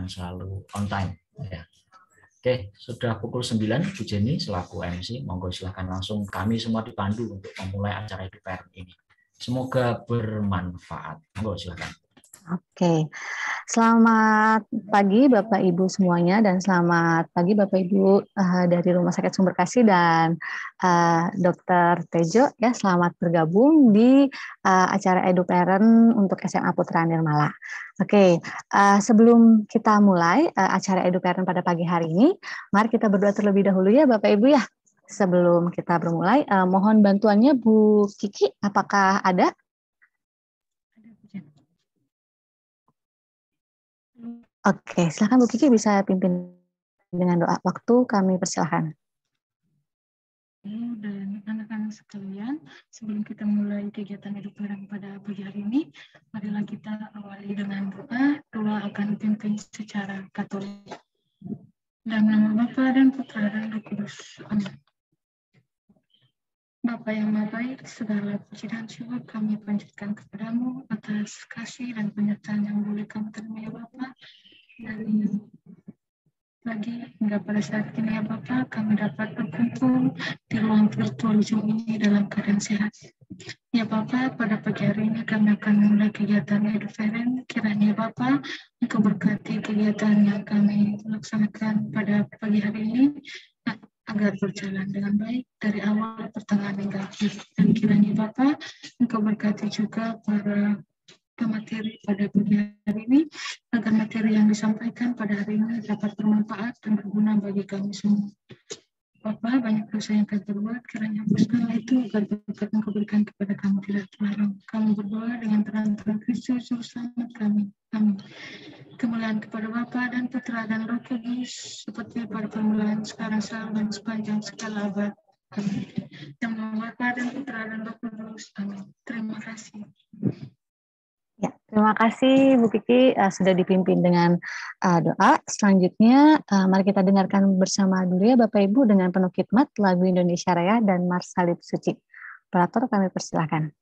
akan selalu on time. Ya. Oke, sudah pukul 9, Bu Jenny selaku MC, monggo silahkan langsung kami semua dipandu untuk memulai acara EduParent ini. Semoga bermanfaat. Monggo silahkan. Oke, selamat pagi Bapak Ibu semuanya dan selamat pagi Bapak Ibu dari Rumah Sakit Sumber Kasih dan Dr. Tejo ya, selamat bergabung di acara EduParent untuk SMA Putra Nirmala. Oke, sebelum kita mulai acara EduParent pada pagi hari ini, mari kita berdoa terlebih dahulu ya Bapak Ibu ya. Sebelum kita bermulai, mohon bantuannya Bu Kiki, apakah ada? Oke, silakan Bu Kiki bisa pimpin dengan doa. Waktu kami persilahkan. Dan anak-anak sekalian, sebelum kita mulai kegiatan EduParent pada pagi hari ini, marilah kita awali dengan doa. Doa akan dipimpin secara Katolik. Dalam nama Bapa dan Putra dan Roh Kudus. Amin. Bapa yang Maha Baik, segala puji dan syukur kami panjatkan kepadamu atas kasih dan penyertaan yang boleh kami terima ya Bapa. Dari lagi hingga pada saat ini ya Bapak, kami dapat berkumpul di ruang virtual Zoom ini dalam keadaan sehat. Ya Bapak, pada pagi hari ini kami akan memulai kegiatan EduParent. Kiranya Bapak Engkau berkati kegiatan yang kami laksanakan pada pagi hari ini agar berjalan dengan baik dari awal, pertengahan hingga akhir. Dan kiranya Bapak Engkau berkati juga para pemateri pada pagi hari ini, agar materi yang disampaikan pada hari ini dapat bermanfaat dan berguna bagi kami semua. Bapak, banyak dosa yang kami berbuat, kiranya hapuskanlah itu agar berkat Engkau berikan kepada kami tidak terlarang. Kami berdoa dengan terang-terang Kristus, Juru Selamat kami. Amin. Kemuliaan kepada Bapa dan Putra dan Roh Kudus, seperti pada permulaan, sekarang, selalu, dan sepanjang segala abad. Amin. Dalam nama Bapa dan Putra dan Roh Kudus. Amin. Terima kasih. Ya, terima kasih Bu Kiki sudah dipimpin dengan doa. Selanjutnya mari kita dengarkan bersama dulu ya Bapak Ibu dengan penuh khidmat lagu Indonesia Raya dan Mars Salib Suci. Operator kami persilakan.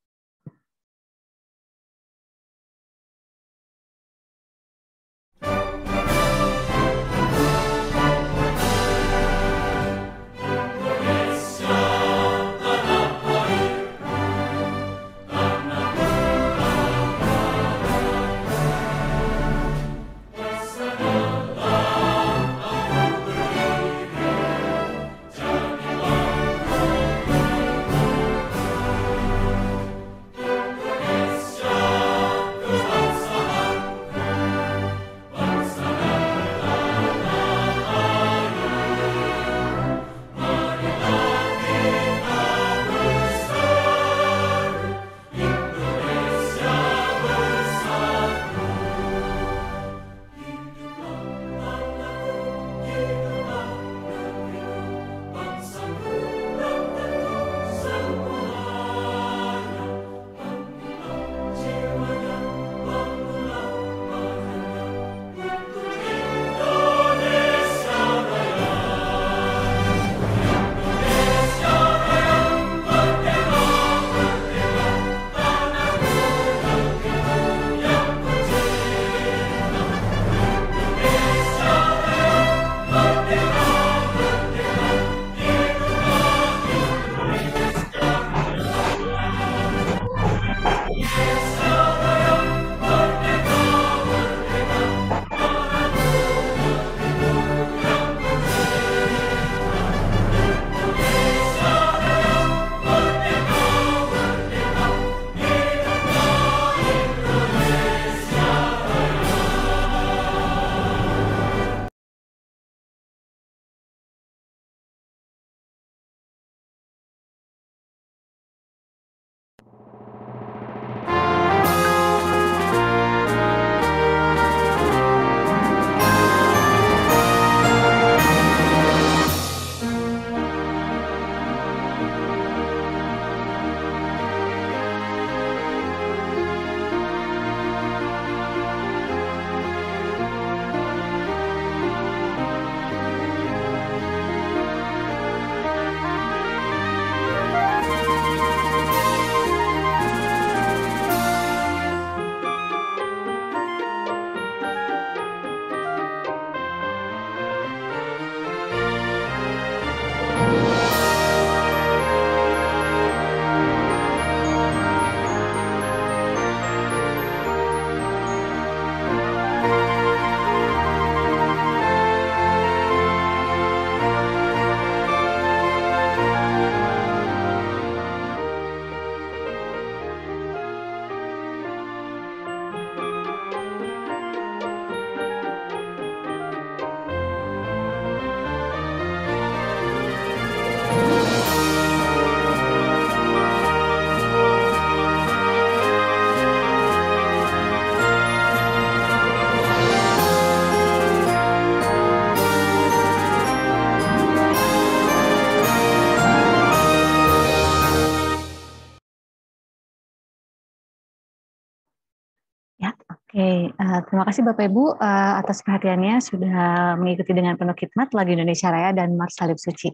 Oke, terima kasih Bapak Ibu atas perhatiannya sudah mengikuti dengan penuh khidmat lagu Indonesia Raya dan Mars Salib Suci.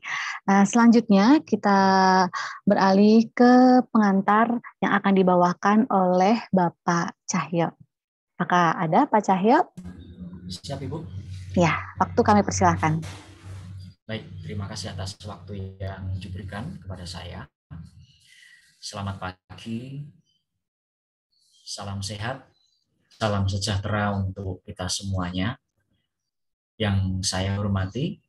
Selanjutnya kita beralih ke pengantar yang akan dibawakan oleh Bapak Cahyo. Apakah ada Pak Cahyo? Siap Ibu? Ya, waktu kami persilahkan. Baik, terima kasih atas waktu yang diberikan kepada saya. Selamat pagi, salam sehat, salam sejahtera untuk kita semuanya. Yang saya hormati,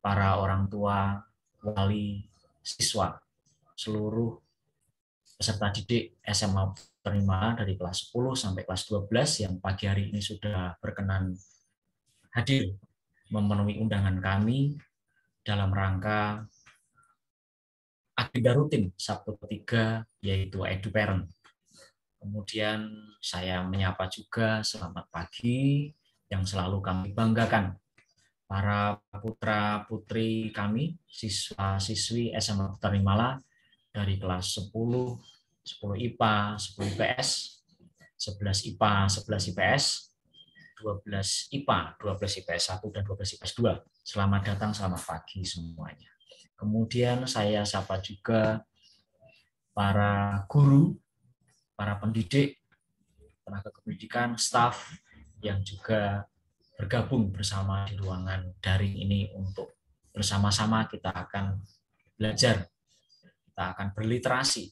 para orang tua, wali, siswa, seluruh peserta didik SMA Terima dari kelas 10 sampai kelas 12 yang pagi hari ini sudah berkenan hadir memenuhi undangan kami dalam rangka agenda rutin Sabtu ketiga, yaitu EduParent. Kemudian saya menyapa juga selamat pagi yang selalu kami banggakan, para putra-putri kami, siswa-siswi SMA Tarimala dari kelas 10, 10 IPA, 10 IPS, 11 IPA, 11 IPS, 12 IPA, 12 IPS 1, dan 12 IPS 2. Selamat datang, selamat pagi semuanya. Kemudian saya sapa juga para guru, para pendidik, tenaga kependidikan, staf yang juga bergabung bersama di ruangan daring ini untuk bersama-sama kita akan belajar, kita akan berliterasi,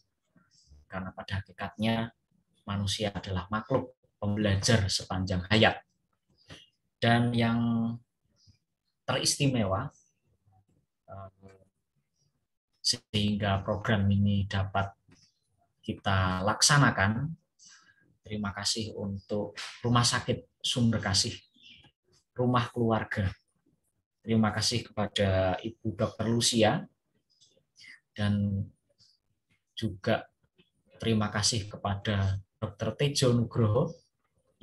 karena pada hakikatnya manusia adalah makhluk pembelajar sepanjang hayat. Dan yang teristimewa, sehingga program ini dapat kita laksanakan, terima kasih untuk Rumah Sakit Sumber Kasih, Rumah Keluarga. Terima kasih kepada Ibu Dr. Lucia, dan juga terima kasih kepada Dr. Tejo Nugroho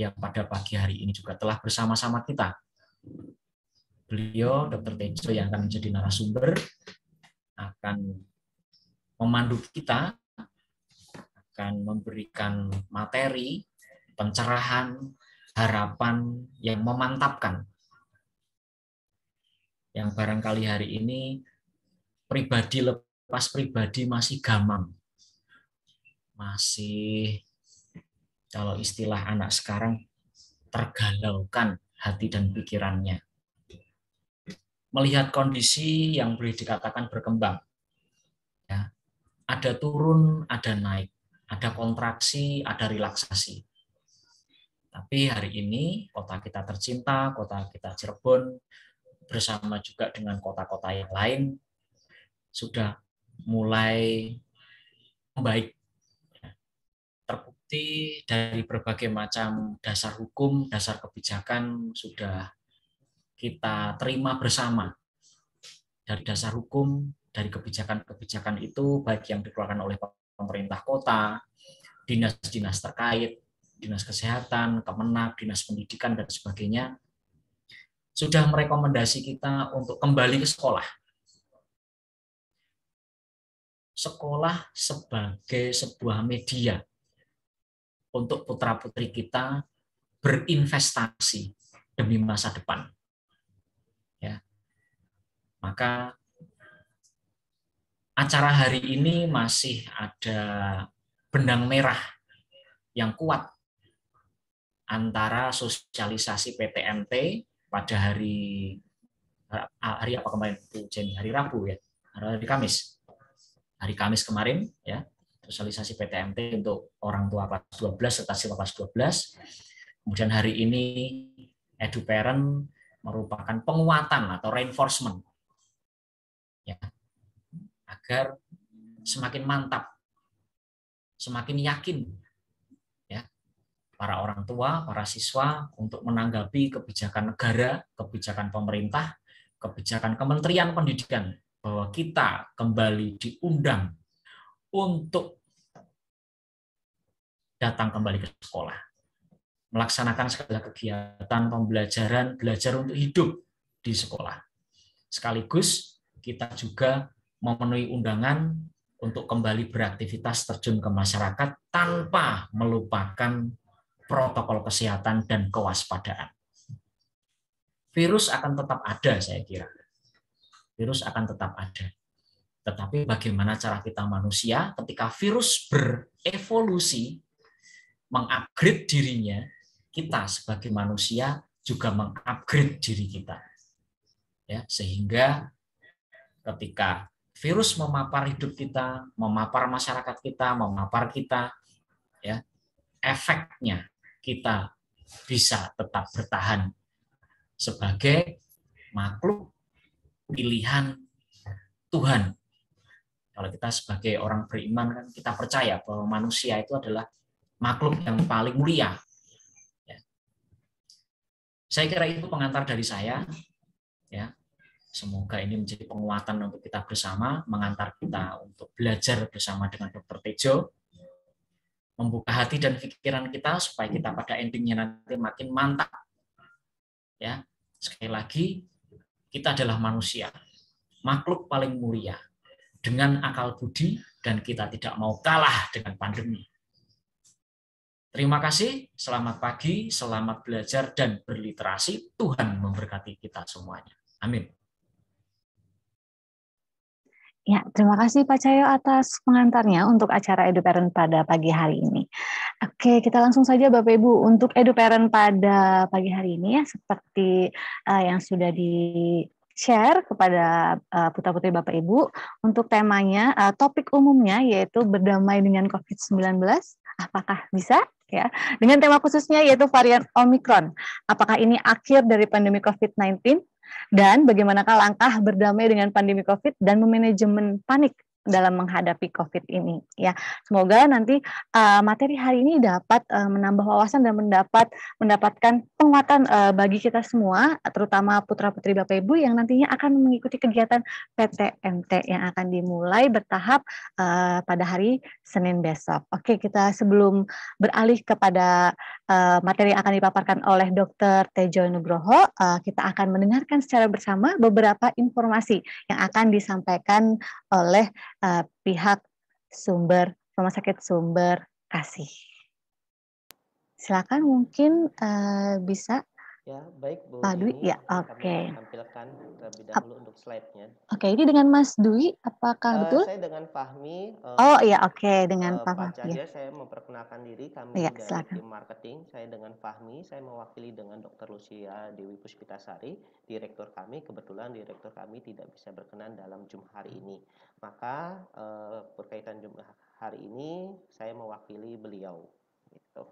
yang pada pagi hari ini juga telah bersama-sama kita. Beliau, Dr. Tejo, yang akan menjadi narasumber, akan memandu kita, akan memberikan materi, pencerahan, harapan yang memantapkan. Yang barangkali hari ini pribadi lepas pribadi masih gamang. Masih, kalau istilah anak sekarang, tergalaukan hati dan pikirannya. Melihat kondisi yang boleh dikatakan berkembang. Ya, ada turun, ada naik. Ada kontraksi, ada relaksasi. Tapi hari ini kota kita tercinta, kota kita Cirebon, bersama juga dengan kota-kota yang lain, sudah mulai membaik. Terbukti dari berbagai macam dasar hukum, dasar kebijakan sudah kita terima bersama. Dari dasar hukum, dari kebijakan-kebijakan itu, baik yang dikeluarkan oleh pemerintah kota, dinas-dinas terkait, dinas kesehatan, Kemenak, dinas pendidikan, dan sebagainya, sudah merekomendasi kita untuk kembali ke sekolah. Sekolah sebagai sebuah media untuk putra-putri kita berinvestasi demi masa depan. Ya. Maka acara hari ini masih ada benang merah yang kuat antara sosialisasi PTMT pada hari apa kemarin, hari Rabu ya, hari Kamis. Hari Kamis kemarin ya, sosialisasi PTMT untuk orang tua kelas 12 serta siswa kelas 12. Kemudian hari ini EduParent merupakan penguatan atau reinforcement ya, agar semakin mantap, semakin yakin ya, para orang tua, para siswa untuk menanggapi kebijakan negara, kebijakan pemerintah, kebijakan Kementerian Pendidikan, bahwa kita kembali diundang untuk datang kembali ke sekolah, melaksanakan segala kegiatan pembelajaran, belajar untuk hidup di sekolah. Sekaligus kita juga memenuhi undangan untuk kembali beraktivitas terjun ke masyarakat tanpa melupakan protokol kesehatan dan kewaspadaan. Virus akan tetap ada, saya kira. Virus akan tetap ada. Tetapi bagaimana cara kita manusia ketika virus berevolusi, mengupgrade dirinya, kita sebagai manusia juga mengupgrade diri kita. Ya, sehingga ketika virus memapar hidup kita, memapar masyarakat kita, memapar kita, ya, efeknya kita bisa tetap bertahan sebagai makhluk pilihan Tuhan. Kalau kita sebagai orang beriman kan kita percaya bahwa manusia itu adalah makhluk yang paling mulia. Ya. Saya kira itu pengantar dari saya. Ya. Semoga ini menjadi penguatan untuk kita bersama, mengantar kita untuk belajar bersama dengan Dr. Tejo, membuka hati dan pikiran kita supaya kita pada endingnya nanti makin mantap. Ya, sekali lagi kita adalah manusia, makhluk paling mulia dengan akal budi, dan kita tidak mau kalah dengan pandemi. Terima kasih, selamat pagi, selamat belajar dan berliterasi. Tuhan memberkati kita semuanya. Amin. Ya, terima kasih Pak Cahyo atas pengantarnya untuk acara EduParent pada pagi hari ini. Oke, kita langsung saja Bapak Ibu untuk EduParent pada pagi hari ini ya, seperti yang sudah di-share kepada putra-putri Bapak Ibu. Untuk temanya, topik umumnya yaitu berdamai dengan COVID-19. Apakah bisa? Ya, dengan tema khususnya yaitu varian Omicron. Apakah ini akhir dari pandemi COVID-19? Dan bagaimanakah langkah berdamai dengan pandemi COVID dan memanajemen panik dalam menghadapi COVID ini. Ya, semoga nanti materi hari ini dapat menambah wawasan dan mendapatkan penguatan bagi kita semua, terutama putra-putri Bapak Ibu yang nantinya akan mengikuti kegiatan PTMT yang akan dimulai bertahap pada hari Senin besok. Oke, kita sebelum beralih kepada materi yang akan dipaparkan oleh Dr. Tejo Nugroho, kita akan mendengarkan secara bersama beberapa informasi yang akan disampaikan oleh pihak Rumah Sakit Sumber Kasih. Silakan mungkin bisa. Ya, baik Bu Pak Dwi. Jenny, Ya, kami oke. tampilkan terlebih dahulu untuk slide-nya. Oke, ini dengan Mas Dwi, apakah betul? Saya dengan Fahmi. Oh iya, oke, dengan Pak Pak Fahmi. Cahyo, saya memperkenalkan diri, kami Ya, dari silakan. tim marketing. Saya dengan Fahmi, saya mewakili dengan Dr. Lucia Dewi Puspitasari, direktur kami. Kebetulan direktur kami tidak bisa berkenan dalam Zoom hari ini. Maka berkaitan Zoom hari ini, saya mewakili beliau. Gitu.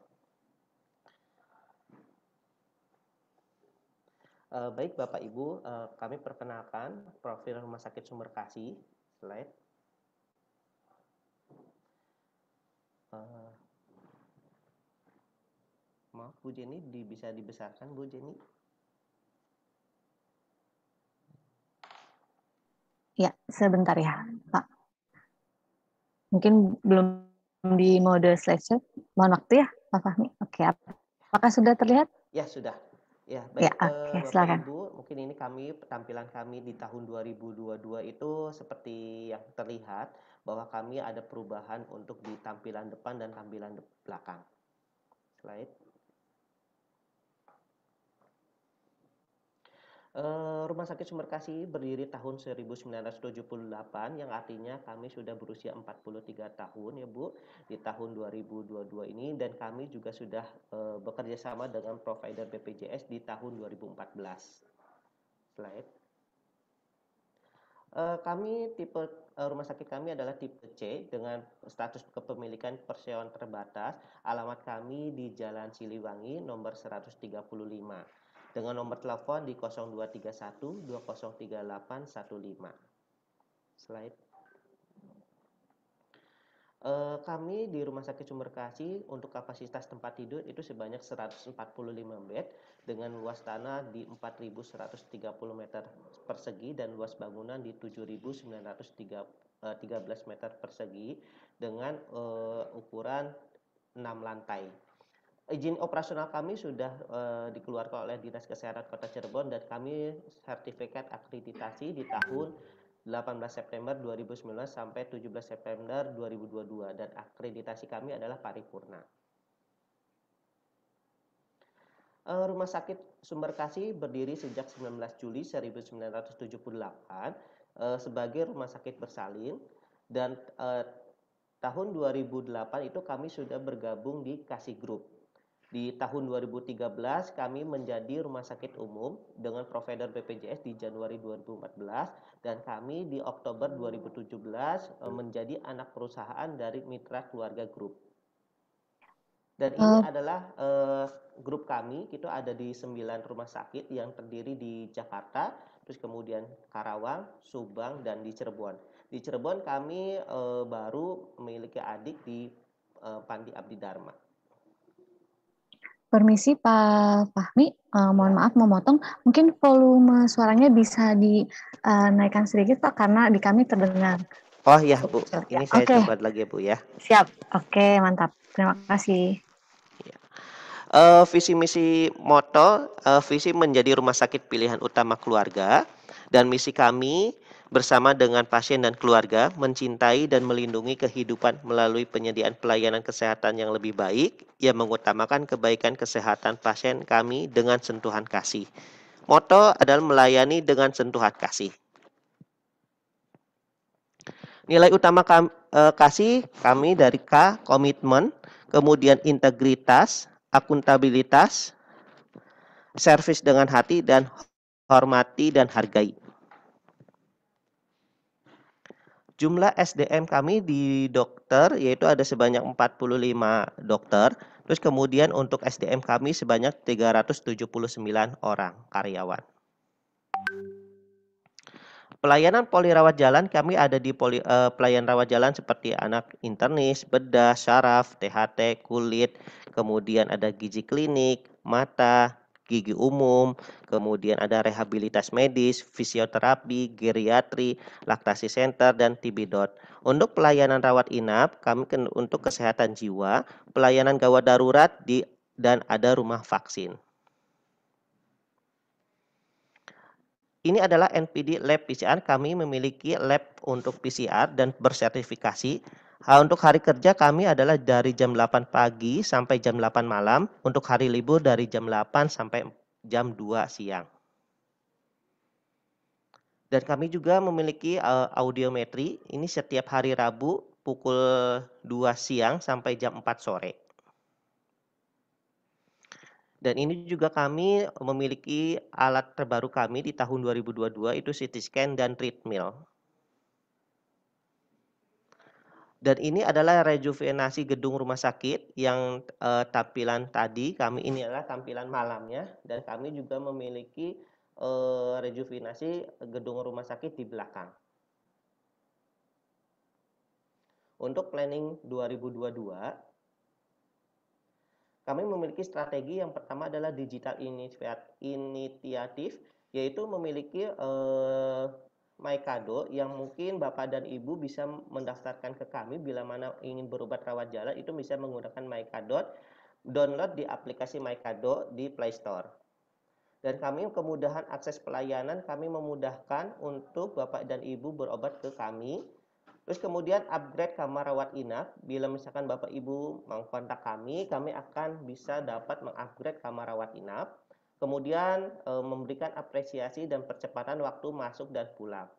Baik Bapak Ibu, kami perkenalkan profil Rumah Sakit Sumber Kasih. Slide. Maaf Bu Jenny, bisa dibesarkan Bu Jenny? Ya, sebentar ya Pak. Mungkin belum di mode slideshow. Mohon waktu ya Pak Fahmi. Oke, apakah sudah terlihat? Ya, sudah. Ya, baik Ya, oke, Bapak silakan. Ibu, mungkin ini tampilan kami di tahun 2022 itu seperti yang terlihat bahwa kami ada perubahan untuk di tampilan depan dan tampilan belakang. Slide. Rumah Sakit Sumber Kasih berdiri tahun 1978, yang artinya kami sudah berusia 43 tahun ya Bu, di tahun 2022 ini, dan kami juga sudah bekerja sama dengan provider BPJS di tahun 2014. Slide. Kami tipe rumah sakit kami adalah tipe C dengan status kepemilikan perseroan terbatas. Alamat kami di Jalan Siliwangi nomor 135 dengan nomor telepon di 0231 2038 15. Slide. Kami di Rumah Sakit Sumber Kasih untuk kapasitas tempat tidur itu sebanyak 145 bed dengan luas tanah di 4.130 meter persegi dan luas bangunan di 7.913 meter persegi dengan ukuran 6 lantai. Izin operasional kami sudah dikeluarkan oleh Dinas Kesehatan Kota Cirebon dan kami sertifikat akreditasi di tahun 18 September 2019 sampai 17 September 2022 dan akreditasi kami adalah paripurna. Rumah Sakit Sumberkasih berdiri sejak 19 Juli 1978 sebagai rumah sakit bersalin, dan tahun 2008 itu kami sudah bergabung di Kasih Group. Di tahun 2013 kami menjadi rumah sakit umum dengan provider BPJS di Januari 2014, dan kami di Oktober 2017 menjadi anak perusahaan dari Mitra Keluarga Group. Dan ini adalah grup kami, itu ada di 9 rumah sakit yang terdiri di Jakarta, terus kemudian Karawang, Subang, dan di Cirebon. Di Cirebon kami baru memiliki adik di Pandi Abdi Dharma. Permisi Pak Fahmi, mohon maaf memotong, mungkin volume suaranya bisa dinaikkan sedikit Pak, karena di kami terdengar. Oh ya Bu, ini saya coba lagi ya Bu ya. Siap, oke mantap, terima kasih. Visi misi moto, visi menjadi rumah sakit pilihan utama keluarga, dan misi kami bersama dengan pasien dan keluarga mencintai dan melindungi kehidupan melalui penyediaan pelayanan kesehatan yang lebih baik yang mengutamakan kebaikan kesehatan pasien kami dengan sentuhan kasih. Moto adalah melayani dengan sentuhan kasih. Nilai utama kasih kami dari K, komitmen, kemudian integritas, akuntabilitas, servis dengan hati, dan hormati dan hargai. Jumlah SDM kami di dokter yaitu ada sebanyak 45 dokter. Terus kemudian untuk SDM kami sebanyak 379 orang karyawan. Pelayanan poli rawat jalan kami ada di pelayanan rawat jalan seperti anak internis, bedah, syaraf, THT, kulit, kemudian ada gizi klinik, mata, gigi umum, kemudian ada rehabilitas medis, fisioterapi, geriatri, laktasi center, dan TB-dot. Untuk pelayanan rawat inap, kami untuk kesehatan jiwa, pelayanan gawat darurat, dan ada rumah vaksin. Ini adalah NPD Lab PCR, kami memiliki lab untuk PCR dan bersertifikasi. Untuk hari kerja kami adalah dari jam 8 pagi sampai jam 8 malam, untuk hari libur dari jam 8 sampai jam 2 siang. Dan kami juga memiliki audiometri, ini setiap hari Rabu pukul 2 siang sampai jam 4 sore. Dan ini juga kami memiliki alat terbaru kami di tahun 2022 itu CT scan dan treadmill. Dan ini adalah rejuvenasi gedung rumah sakit yang tampilan tadi kami, ini adalah tampilan malamnya, dan kami juga memiliki rejuvenasi gedung rumah sakit di belakang. Untuk planning 2022, kami memiliki strategi yang pertama adalah digital initiatif, yaitu memiliki MyKado yang mungkin Bapak dan Ibu bisa mendaftarkan ke kami bila mana ingin berobat rawat jalan, itu bisa menggunakan MyKado, download di aplikasi MyKado di Play Store. Dan kami kemudahan akses pelayanan, kami memudahkan untuk Bapak dan Ibu berobat ke kami. Terus kemudian upgrade kamar rawat inap, bila misalkan Bapak Ibu mengkontak kami akan bisa dapat mengupgrade kamar rawat inap. Kemudian memberikan apresiasi dan percepatan waktu masuk dan pulang.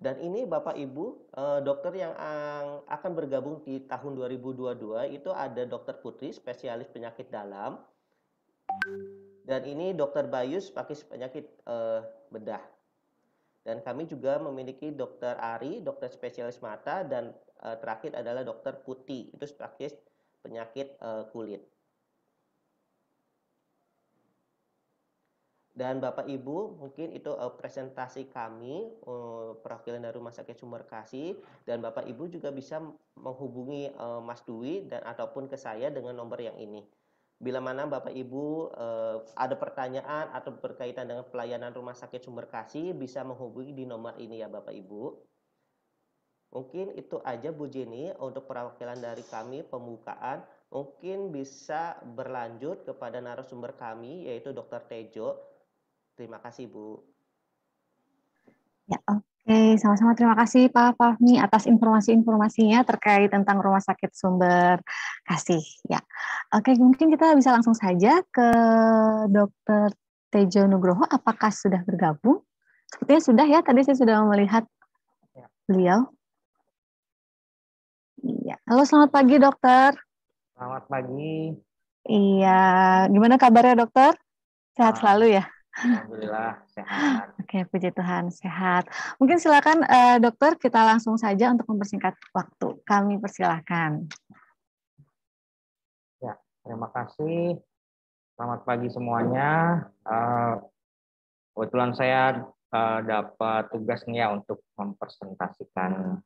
Dan ini Bapak Ibu, dokter yang akan bergabung di tahun 2022 itu ada Dokter Putri, spesialis penyakit dalam. Dan ini Dokter Bayus, pakai penyakit bedah. Dan kami juga memiliki Dokter Ari, dokter spesialis mata, dan terakhir adalah Dokter Putih, itu spesialis penyakit kulit. Dan Bapak Ibu, mungkin itu presentasi kami, perwakilan dari Rumah Sakit Sumberkasih, dan Bapak Ibu juga bisa menghubungi Mas Dwi dan ataupun ke saya dengan nomor yang ini. Bila mana Bapak Ibu ada pertanyaan atau berkaitan dengan pelayanan Rumah Sakit Sumberkasih, bisa menghubungi di nomor ini ya Bapak Ibu. Mungkin itu aja Bu Jenny untuk perwakilan dari kami pembukaan. Mungkin bisa berlanjut kepada narasumber kami yaitu Dr. Tejo. Terima kasih Bu. Ya, oke. Sama-sama terima kasih Pak Fahmi atas informasi-informasinya terkait tentang Rumah Sakit Sumber Kasih. Ya, oke mungkin kita bisa langsung saja ke Dr. Tejo Nugroho. Apakah sudah bergabung? Sepertinya sudah ya. Tadi saya sudah melihat beliau. Iya. Halo, selamat pagi dokter. Selamat pagi. Iya, gimana kabarnya dokter? Sehat selalu ya? Alhamdulillah sehat. Oke, puji Tuhan sehat. Mungkin silakan dokter, kita langsung saja untuk mempersingkat waktu. Kami persilahkan. Ya, terima kasih. Selamat pagi semuanya. Kebetulan saya dapat tugas nih ya untuk mempresentasikan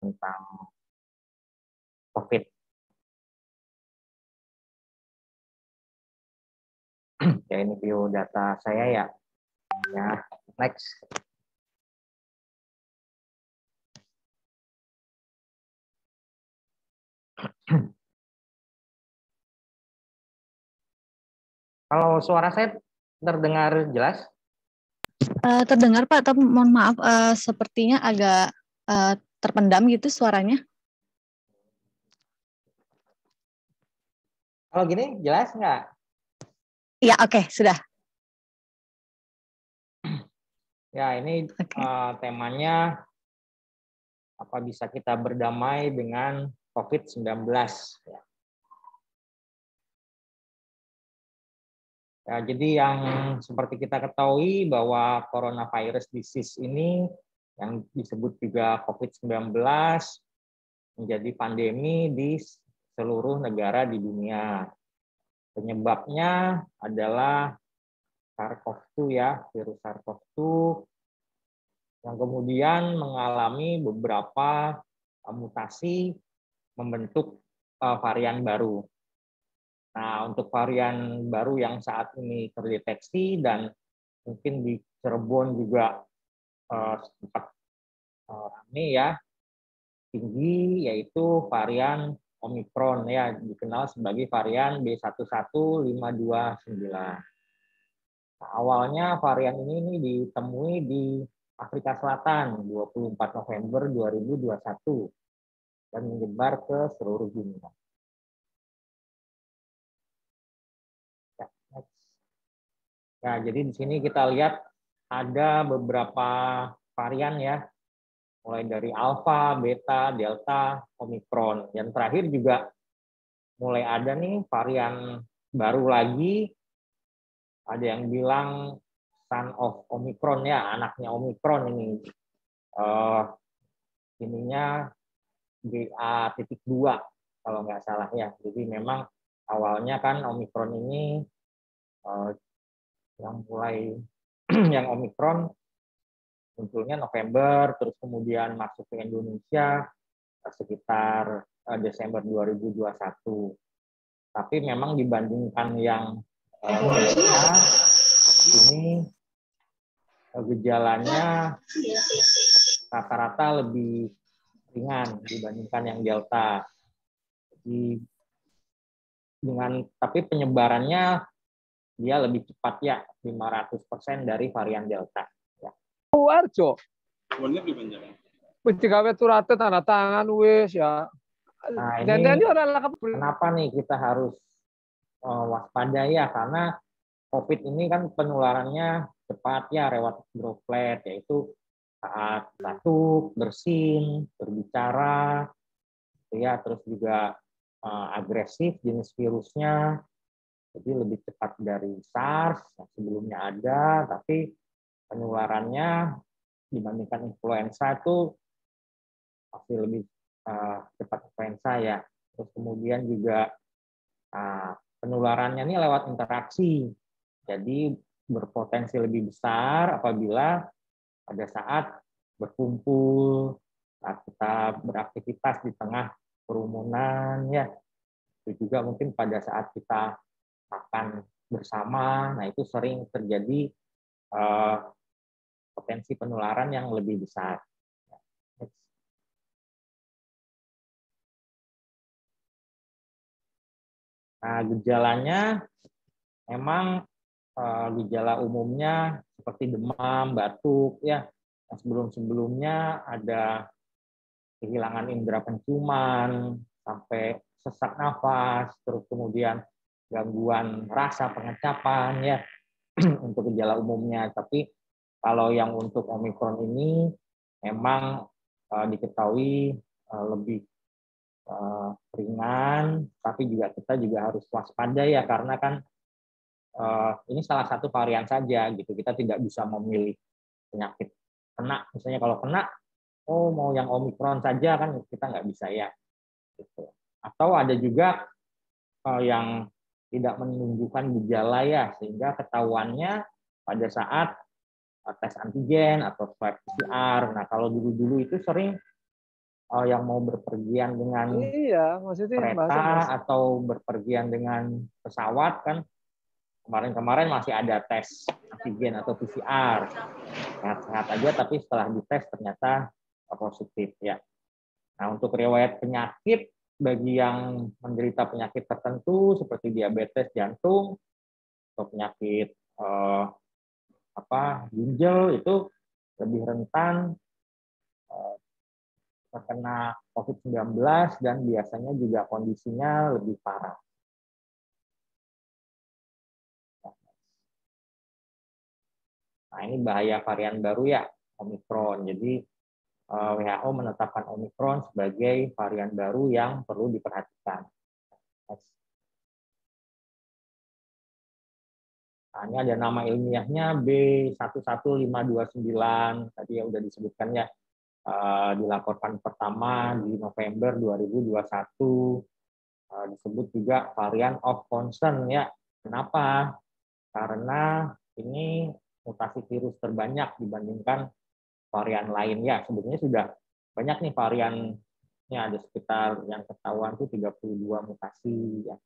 tentang COVID. Ya, ini view data saya ya. Ya, next. Kalau suara saya terdengar jelas? Terdengar Pak, tapi mohon maaf, sepertinya agak terpendam gitu suaranya. Kalau gini jelas nggak? Iya, oke, sudah. Ya, ini temanya apa bisa kita berdamai dengan COVID-19. Ya, jadi yang seperti kita ketahui bahwa coronavirus disease ini yang disebut juga COVID-19 menjadi pandemi di seluruh negara di dunia. Penyebabnya adalah SARS-CoV-2 ya, virus SARS-CoV-2 yang kemudian mengalami beberapa mutasi membentuk varian baru. Nah, untuk varian baru yang saat ini terdeteksi dan mungkin di Cirebon juga sempat ramai ya, tinggi, yaitu varian Omicron ya, dikenal sebagai varian B11529. Nah, awalnya varian ini ditemui di Afrika Selatan 24 November 2021 dan menyebar ke seluruh dunia. Ya, jadi di sini kita lihat ada beberapa varian ya, mulai dari alfa, beta, delta, omikron. Yang terakhir juga mulai ada nih varian baru lagi, ada yang bilang son of omikron ya, anaknya omikron ini. Ininya BA.2 kalau nggak salah ya. Jadi memang awalnya kan omikron ini yang mulai yang omikron munculnya November, terus kemudian masuk ke Indonesia sekitar Desember 2021. Tapi memang dibandingkan yang ini gejalanya rata-rata lebih ringan dibandingkan yang Delta. Jadi tapi penyebarannya dia lebih cepat ya, 500% dari varian Delta. Ya. Warjo. Pencegah turate tanda tangan wis ya. Nah, ini kenapa nih kita harus waspada ya, karena COVID ini kan penularannya cepat ya, lewat droplet, yaitu saat batuk, bersin, berbicara, ya, terus juga agresif jenis virusnya, jadi lebih cepat dari SARS yang sebelumnya ada, tapi penularannya dibandingkan influenza itu pasti lebih cepat influenza ya. Terus kemudian juga penularannya ini lewat interaksi, jadi berpotensi lebih besar apabila pada saat berkumpul, saat kita beraktivitas di tengah kerumunan ya, itu juga mungkin pada saat kita makan bersama, nah itu sering terjadi potensi penularan yang lebih besar. Nah, gejalanya memang gejala umumnya seperti demam, batuk, ya, Sebelum-sebelumnya ada kehilangan indera penciuman, sampai sesak nafas, terus kemudian gangguan rasa, pengecapan, ya, untuk gejala umumnya. Tapi kalau yang untuk Omikron ini memang diketahui lebih ringan, tapi juga kita juga harus waspada ya, karena kan ini salah satu varian saja gitu. Kita tidak bisa memilih penyakit kena. Misalnya kalau kena, oh mau yang Omikron saja kan kita nggak bisa ya. Gitu. Atau ada juga yang tidak menunjukkan gejala ya, sehingga ketahuannya pada saat tes antigen atau swab PCR. Nah kalau dulu-dulu itu sering yang mau berpergian dengan kereta atau berpergian dengan pesawat kan, kemarin-kemarin masih ada tes antigen atau PCR, sehat-sehat aja, tapi setelah dites ternyata positif ya. Nah untuk riwayat penyakit bagi yang menderita penyakit tertentu seperti diabetes jantung atau penyakit ginjal itu lebih rentan terkena COVID-19 dan biasanya juga kondisinya lebih parah. Nah, ini bahaya varian baru ya, Omikron. Jadi WHO menetapkan Omikron sebagai varian baru yang perlu diperhatikan. Nah, ini ada nama ilmiahnya B11529, tadi ya udah disebutkan ya, dilaporkan pertama di November 2021, disebut juga varian of concern ya. Kenapa? Karena ini mutasi virus terbanyak dibandingkan varian lain ya. Sebetulnya sudah banyak nih variannya, ada sekitar yang ketahuan tuh 32 mutasi ya.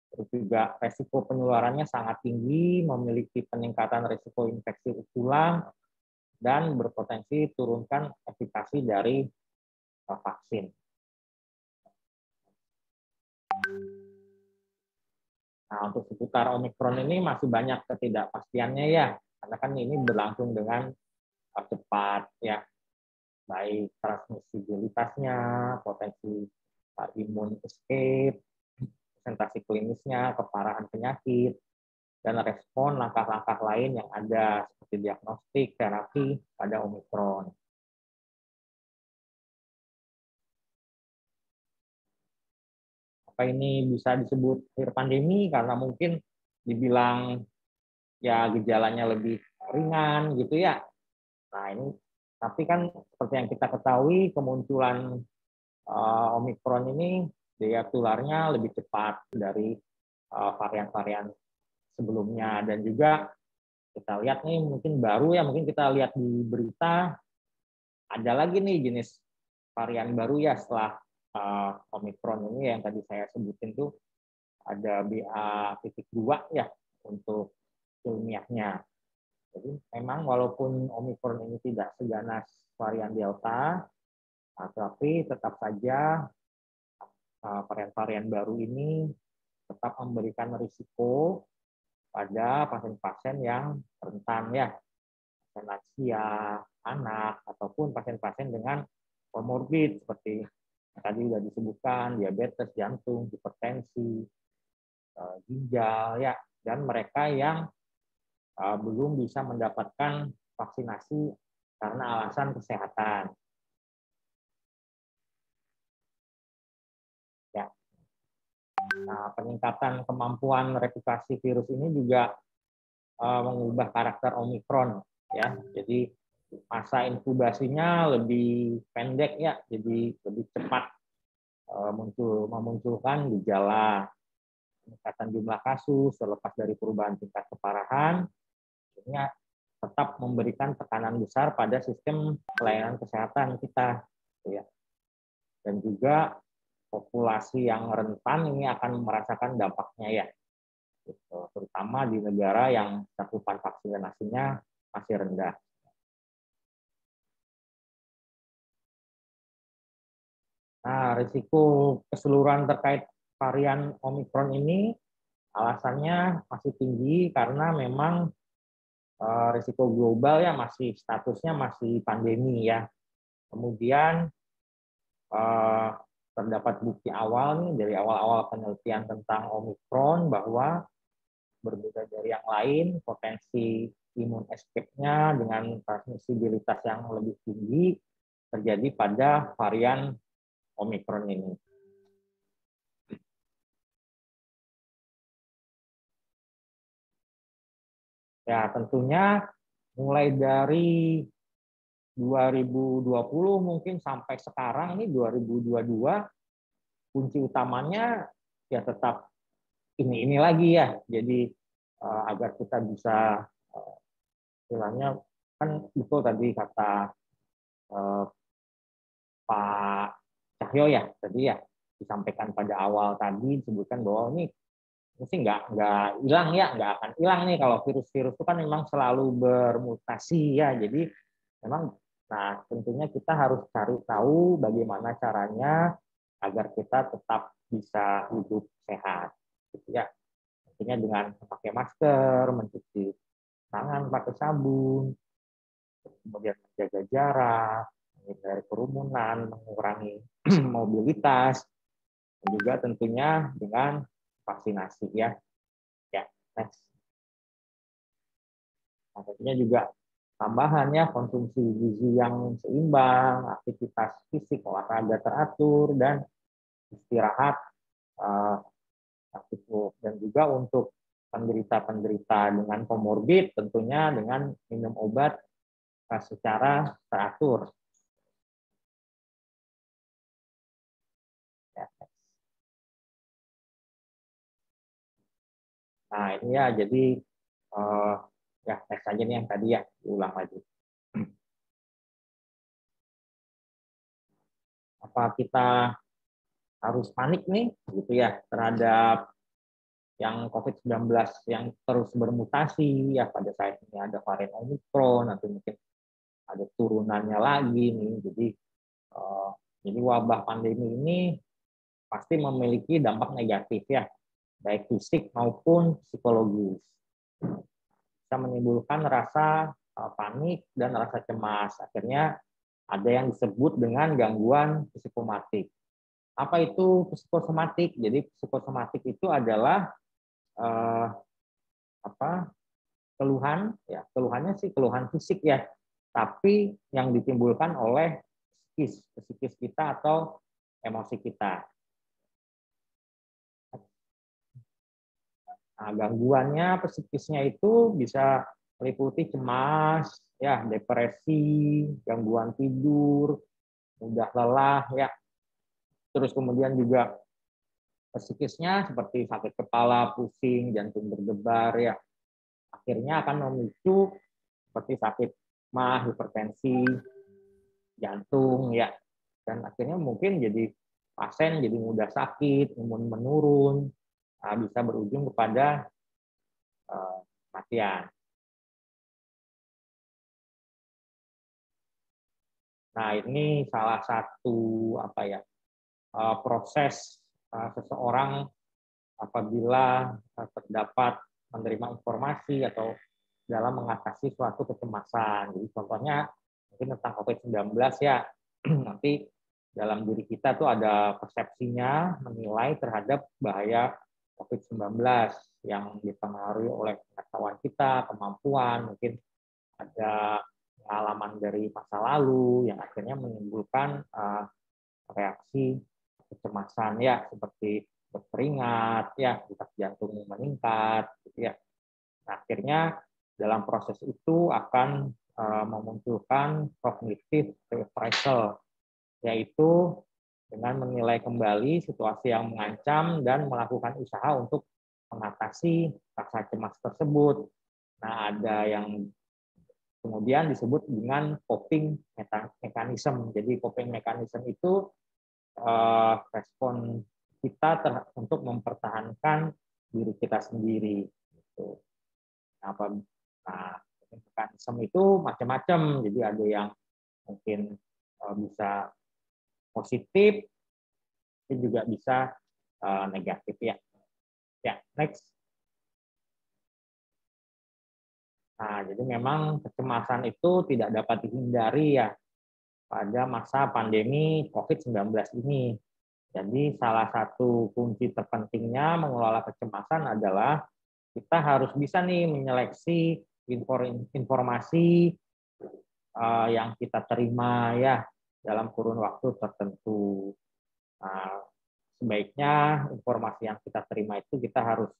Terus juga resiko penularannya sangat tinggi, memiliki peningkatan resiko infeksi ulang dan berpotensi turunkan efikasi dari vaksin. Nah, untuk seputar Omikron ini masih banyak ketidakpastiannya ya, karena kan ini berlangsung dengan cepat ya, baik transmisibilitasnya, potensi imun escape, presentasi klinisnya, keparahan penyakit, dan respon langkah-langkah lain yang ada seperti diagnostik, terapi pada Omikron. Apa ini bisa disebut akhir pandemi? Karena mungkin dibilang ya gejalanya lebih ringan gitu ya. Nah ini, tapi kan seperti yang kita ketahui kemunculan Omikron ini daya tularnya lebih cepat dari varian-varian sebelumnya, dan juga kita lihat nih mungkin baru ya, mungkin kita lihat di berita ada lagi nih jenis varian baru ya setelah Omikron ini yang tadi saya sebutin tuh, ada BA.2 ya untuk ilmiahnya. Jadi memang walaupun Omikron ini tidak seganas varian Delta, tapi tetap saja varian-varian baru ini tetap memberikan risiko pada pasien-pasien yang rentan ya, pasien lansia, anak, ataupun pasien-pasien dengan komorbid seperti tadi sudah disebutkan, diabetes jantung, hipertensi, ginjal ya, dan mereka yang belum bisa mendapatkan vaksinasi karena alasan kesehatan. Ya. Nah, peningkatan kemampuan replikasi virus ini juga mengubah karakter Omikron ya. Jadi masa inkubasinya lebih pendek ya, jadi lebih cepat memunculkan gejala. Peningkatan jumlah kasus terlepas dari perubahan tingkat keparahan ini tetap memberikan tekanan besar pada sistem pelayanan kesehatan kita ya. Dan juga populasi yang rentan ini akan merasakan dampaknya ya, gitu. Terutama di negara yang cakupan vaksinasinya masih rendah. Nah, risiko keseluruhan terkait varian Omikron ini alasannya masih tinggi karena memang risiko global ya masih statusnya masih pandemi ya. Kemudian terdapat bukti awal nih dari awal-awal penelitian tentang Omikron bahwa berbeda dari yang lain, potensi imun escape-nya dengan transmisibilitas yang lebih tinggi terjadi pada varian Omikron ini. Ya, tentunya mulai dari 2020 mungkin sampai sekarang ini 2022, kunci utamanya ya tetap ini lagi ya. Jadi agar kita bisa istilahnya kan betul tadi kata Pak Cahyo ya tadi ya disampaikan pada awal tadi disebutkan bahwa ini mesti nggak hilang ya, nggak akan hilang nih kalau virus-virus itu kan memang selalu bermutasi ya. Jadi memang, nah tentunya kita harus cari tahu bagaimana caranya agar kita tetap bisa hidup sehat, gitu ya. Tentunya dengan memakai masker, mencuci tangan pakai sabun, kemudian menjaga jarak, menghindari kerumunan, mengurangi mobilitas, dan juga tentunya dengan vaksinasi ya. Ya, next. Nah, tentunya juga tambahannya konsumsi gizi yang seimbang, aktivitas fisik, olahraga teratur, dan istirahat cukup. Dan juga untuk penderita-penderita dengan komorbid tentunya dengan minum obat secara teratur. Ya. Nah ini ya jadi ya tes aja nih yang tadi ya diulang lagi. Apa kita harus panik nih gitu ya terhadap yang COVID-19 yang terus bermutasi ya pada saat ini ada varian Omikron atau mungkin ada turunannya lagi nih. Jadi wabah pandemi ini pasti memiliki dampak negatif ya baik fisik maupun psikologis. Bisa menimbulkan rasa panik dan rasa cemas. Akhirnya ada yang disebut dengan gangguan psikosomatik. Apa itu psikosomatik? Jadi psikosomatik itu adalah keluhan ya, keluhannya sih keluhan fisik ya, tapi yang ditimbulkan oleh psikis kita atau emosi kita. Nah, gangguannya psikisnya itu bisa meliputi cemas, ya, depresi, gangguan tidur, mudah lelah, ya. Terus kemudian juga psikisnya seperti sakit kepala, pusing, jantung berdebar, ya. Akhirnya akan memicu seperti sakit mah, hipertensi, jantung, ya. Dan akhirnya mungkin jadi pasien jadi mudah sakit, imun menurun, bisa berujung kepada kematian. Nah, ini salah satu proses seseorang apabila terdapat menerima informasi atau dalam mengatasi suatu kecemasan. Jadi contohnya mungkin tentang COVID-19 ya, nanti dalam diri kita tuh ada persepsinya menilai terhadap bahaya COVID-19 yang dipengaruhi oleh pengetahuan kita, kemampuan, mungkin ada pengalaman dari masa lalu yang akhirnya menimbulkan reaksi kecemasan ya seperti berkeringat ya, detak jantung meningkat gitu ya. Nah, akhirnya dalam proses itu akan memunculkan cognitive reversal, yaitu dengan menilai kembali situasi yang mengancam dan melakukan usaha untuk mengatasi rasa cemas tersebut. Nah, ada yang kemudian disebut dengan coping mechanism. Jadi coping mechanism itu respon kita untuk mempertahankan diri kita sendiri. Gitu. Nah, mekanisme itu macam-macam. Jadi ada yang mungkin bisa positif, tapi juga bisa negatif ya. Ya, next. Nah, jadi memang kecemasan itu tidak dapat dihindari ya pada masa pandemi COVID-19 ini. Jadi salah satu kunci terpentingnya mengelola kecemasan adalah kita harus bisa nih menyeleksi informasi yang kita terima ya dalam kurun waktu tertentu. Nah, sebaiknya informasi yang kita terima itu kita harus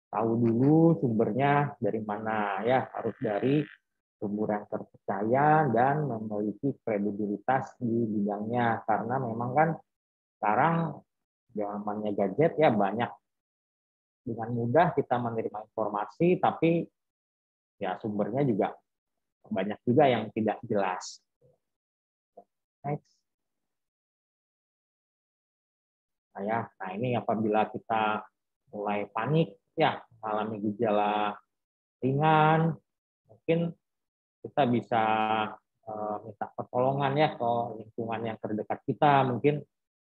tahu dulu sumbernya dari mana ya, harus dari sumber yang terpercaya dan memiliki kredibilitas di bidangnya, karena memang kan sekarang zamannya gadget ya, banyak dengan mudah kita menerima informasi tapi ya sumbernya juga banyak juga yang tidak jelas. Next. Nah ini apabila kita mulai panik ya, mengalami gejala ringan, mungkin kita bisa minta pertolongan ya ke lingkungan yang terdekat kita, mungkin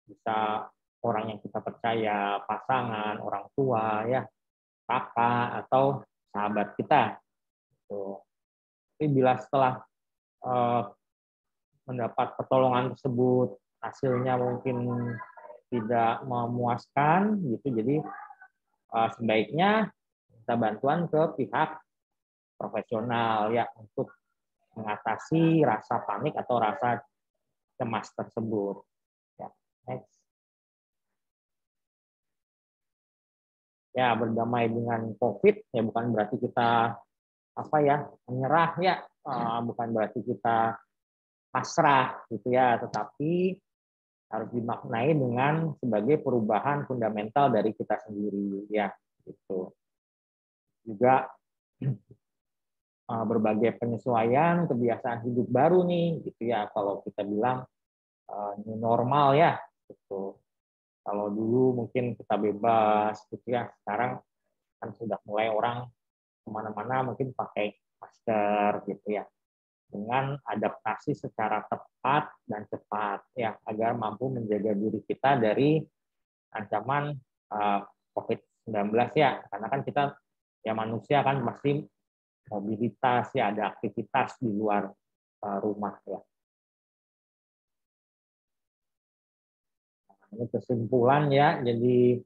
bisa orang yang kita percaya, pasangan, orang tua ya, kakak atau sahabat kita. Tapi bila setelah mendapat pertolongan tersebut hasilnya mungkin tidak memuaskan gitu, jadi sebaiknya minta bantuan ke pihak profesional ya untuk mengatasi rasa panik atau rasa cemas tersebut. Ya, next. Ya, berdamai dengan COVID ya bukan berarti kita menyerah ya, bukan berarti kita pasrah gitu ya, tetapi harus dimaknai dengan sebagai perubahan fundamental dari kita sendiri ya gitu. Juga berbagai penyesuaian kebiasaan hidup baru nih gitu ya, kalau kita bilang new normal ya gitu. Kalau dulu mungkin kita bebas gitu ya, sekarang kan sudah mulai orang kemana-mana mungkin pakai masker gitu ya, dengan adaptasi secara tepat dan cepat ya, agar mampu menjaga diri kita dari ancaman COVID-19 ya, karena kan kita ya manusia kan pasti mobilitas ya, ada aktivitas di luar rumah ya. Nah, ini kesimpulan ya, jadi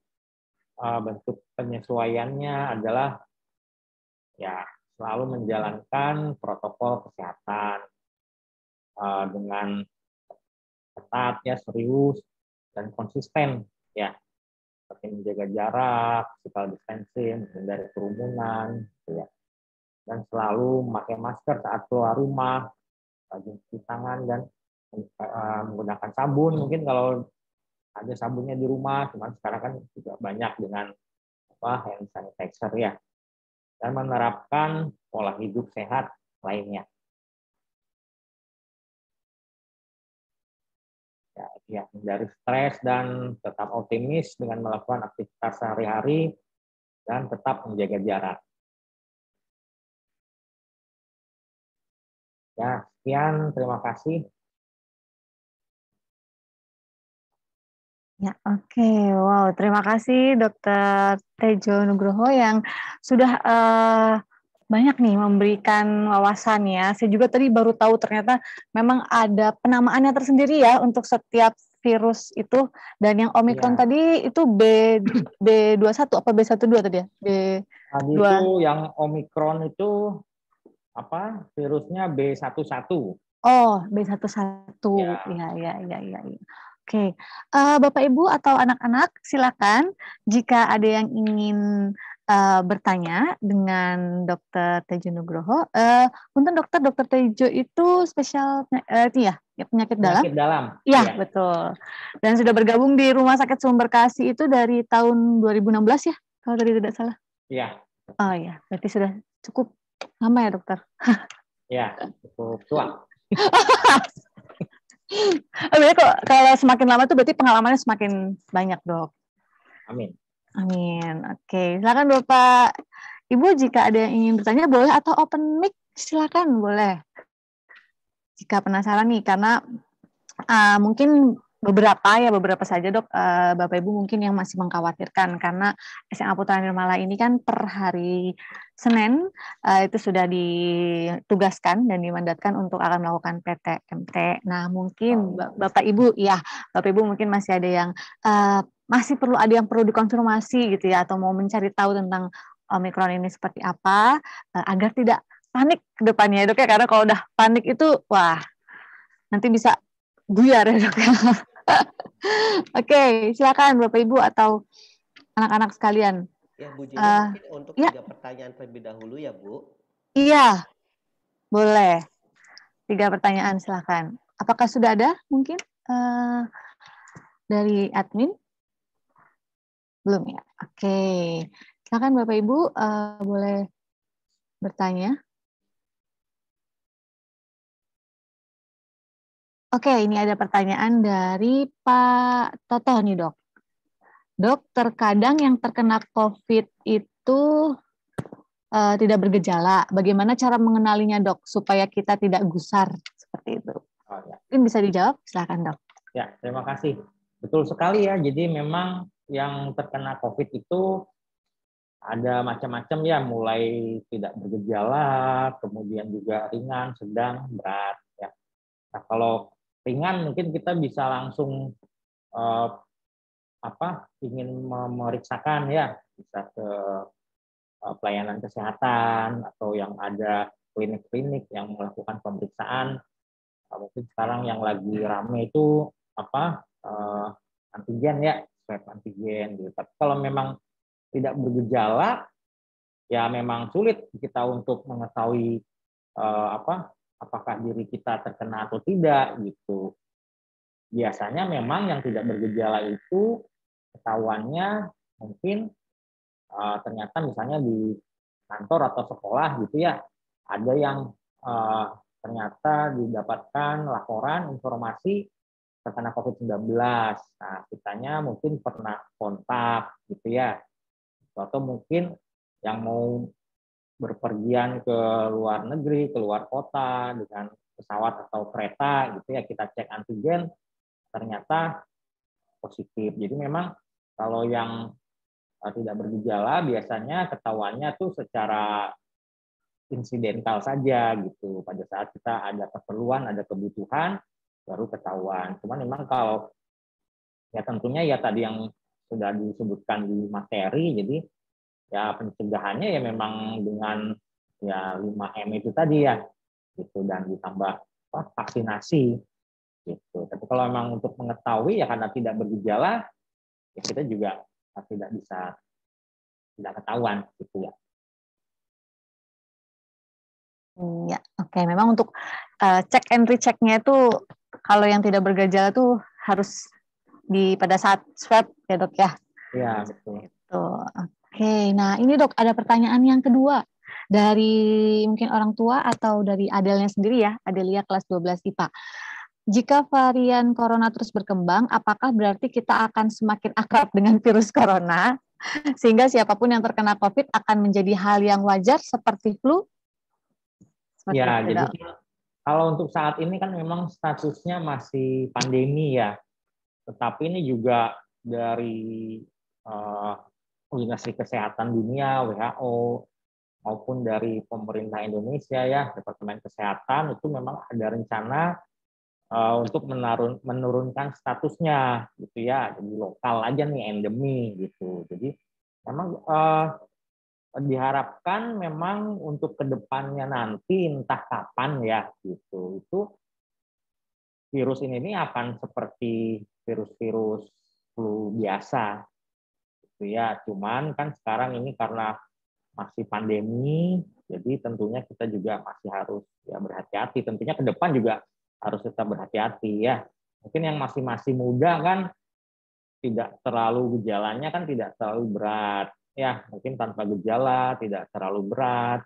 bentuk penyesuaiannya adalah ya selalu menjalankan protokol kesehatan dengan ketat ya, serius dan konsisten ya, seperti menjaga jarak, physical distancing, menghindari kerumunan gitu ya, dan selalu memakai masker saat keluar rumah, cuci tangan dan menggunakan sabun, mungkin kalau ada sabunnya di rumah, cuman sekarang kan juga banyak dengan hand sanitizer ya, dan menerapkan pola hidup sehat lainnya. Ya, hindari stres dan tetap optimis dengan melakukan aktivitas sehari-hari dan tetap menjaga jarak. Ya, sekian, terima kasih. Ya, oke. Wow, terima kasih Dr. Tejo Nugroho yang sudah banyak nih memberikan wawasan ya. Saya juga tadi baru tahu ternyata memang ada penamaannya tersendiri ya untuk setiap virus itu, dan yang Omikron tadi itu B21 apa B12 tadi ya? Tadi itu yang Omikron itu virusnya B11. Oh, B11. Ya. Oke, Bapak Ibu atau anak-anak silakan jika ada yang ingin bertanya dengan Dr. Tejo Nugroho. Untuk Dr. Tejo itu spesial penyakit dalam. Penyakit dalam. Ya, betul. Dan sudah bergabung di Rumah Sakit Sumber Kasih itu dari tahun 2016 ya, kalau tadi tidak salah. Iya. Oh ya, berarti sudah cukup lama ya, Dokter? Ya, cukup tua. Berarti kok kalau semakin lama itu berarti pengalamannya semakin banyak, Dok. Amin. Oke, silakan Bapak Ibu jika ada yang ingin bertanya boleh, atau open mic silakan boleh. Jika penasaran nih, karena mungkin beberapa saja dok, Bapak Ibu mungkin yang masih mengkhawatirkan karena SMA Putra Nirmala ini kan per hari Senin itu sudah ditugaskan dan dimandatkan untuk akan melakukan PTMT. Nah mungkin Bapak Ibu mungkin masih ada yang masih perlu dikonfirmasi gitu ya, atau mau mencari tahu tentang Omikron ini seperti apa agar tidak panik ke depannya dok ya, karena kalau udah panik itu wah nanti bisa buyar ya dok ya. Oke, silakan Bapak Ibu atau anak-anak sekalian. Ya, Bu Jenny, mungkin untuk 3 pertanyaan terlebih dahulu ya, Bu. Iya, boleh. 3 pertanyaan silakan. Apakah sudah ada mungkin dari admin? Belum ya? Oke, silakan Bapak Ibu boleh bertanya. Oke, ini ada pertanyaan dari Pak Toto nih dok. Dok, terkadang yang terkena COVID itu tidak bergejala. Bagaimana cara mengenalinya dok, supaya kita tidak gusar seperti itu? Mungkin bisa dijawab, silakan dok. Ya, terima kasih. Betul sekali ya, jadi memang yang terkena COVID itu ada macam-macam ya, mulai tidak bergejala, kemudian juga ringan, sedang, berat. Ya. Nah, kalau ringan mungkin kita bisa langsung ingin memeriksakan ya, bisa ke pelayanan kesehatan atau yang ada klinik-klinik yang melakukan pemeriksaan. Mungkin sekarang yang lagi rame itu antigen ya, swab antigen gitu. Tapi kalau memang tidak bergejala, ya memang sulit kita untuk mengetahui apakah diri kita terkena atau tidak gitu. Biasanya memang yang tidak bergejala itu ketahuannya mungkin ternyata misalnya di kantor atau sekolah gitu ya, ada yang ternyata didapatkan laporan informasi terkena COVID-19. Nah, kitanya mungkin pernah kontak gitu ya, atau mungkin yang mau berpergian ke luar negeri, ke luar kota dengan pesawat atau kereta gitu ya, kita cek antigen ternyata positif. Jadi memang kalau yang tidak bergejala biasanya ketahuannya tuh secara insidental saja gitu. Pada saat kita ada keperluan, ada kebutuhan, baru ketahuan. Cuman memang kalau ya tentunya ya tadi yang sudah disebutkan di materi, jadi ya pencegahannya ya memang dengan ya 5M itu tadi ya, gitu, dan ditambah vaksinasi gitu. Tapi kalau memang untuk mengetahui ya karena tidak bergejala, ya kita juga tidak ketahuan gitu ya. Ya, oke. Memang untuk cek and recheck-nya itu kalau yang tidak bergejala tuh harus pada saat swab ya dok ya. Iya betul. Itu. Oke. Nah ini dok ada pertanyaan yang kedua dari mungkin orang tua atau dari Adelnya sendiri ya, Adelia kelas 12 IPA. Jika varian corona terus berkembang, apakah berarti kita akan semakin akrab dengan virus corona sehingga siapapun yang terkena COVID akan menjadi hal yang wajar seperti flu? Ya, jadi kalau untuk saat ini kan memang statusnya masih pandemi ya. Tetapi ini juga dari Organisasi Kesehatan Dunia, WHO, maupun dari pemerintah Indonesia ya, Departemen Kesehatan itu memang ada rencana untuk menurunkan statusnya gitu ya. Jadi lokal aja nih, endemi gitu. Jadi memang diharapkan memang untuk kedepannya nanti entah kapan ya gitu, itu virus ini akan seperti virus-virus flu biasa gitu ya. Cuman kan sekarang ini karena masih pandemi, jadi tentunya kita juga masih harus ya berhati-hati. Tentunya ke depan juga harus tetap berhati-hati ya. Mungkin yang masih muda kan tidak terlalu gejalanya kan tidak terlalu berat. Ya, mungkin tanpa gejala, tidak terlalu berat,